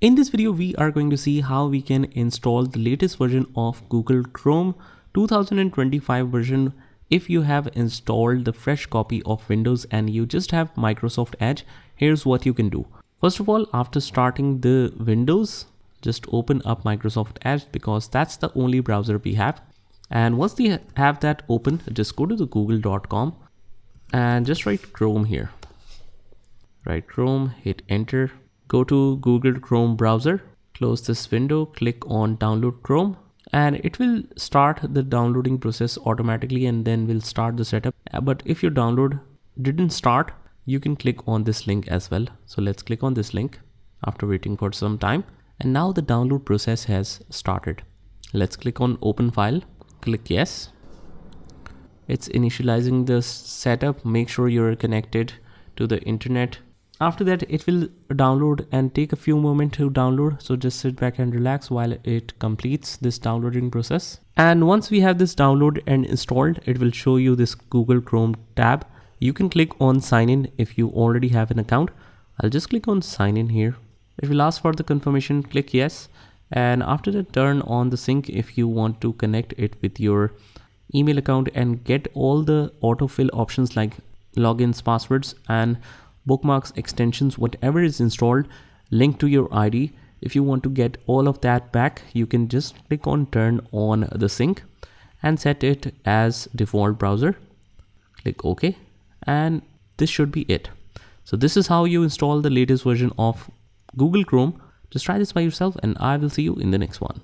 In this video, we are going to see how we can install the latest version of Google Chrome 2025 version if you have installed the fresh copy of Windows and you just have Microsoft Edge. Here's what you can do. First of all, after starting the Windows, just open up Microsoft Edge because that's the only browser we have. And once you have that open, just go to the google.com and just write Chrome here. Write Chrome, hit enter. Go to Google Chrome browser, close this window, click on download Chrome, and it will start the downloading process automatically and then will start the setup. But if your download didn't start, you can click on this link as well. So let's click on this link after waiting for some time. And now the download process has started. Let's click on open file, click yes. It's initializing the setup. Make sure you're connected to the internet. After that, it will download and take a few moments to download. So just sit back and relax while it completes this downloading process. And once we have this download and installed, it will show you this Google Chrome tab. You can click on sign in if you already have an account. I'll just click on sign in here. It will ask for the confirmation, click yes. And after that, turn on the sync if you want to connect it with your email account and get all the autofill options like logins, passwords, and bookmarks, extensions, whatever is installed, linked to your ID. If you want to get all of that back, you can just click on turn on the sync and set it as default browser. Click OK, and this should be it. So this is how you install the latest version of Google Chrome. Just try this by yourself and I will see you in the next one.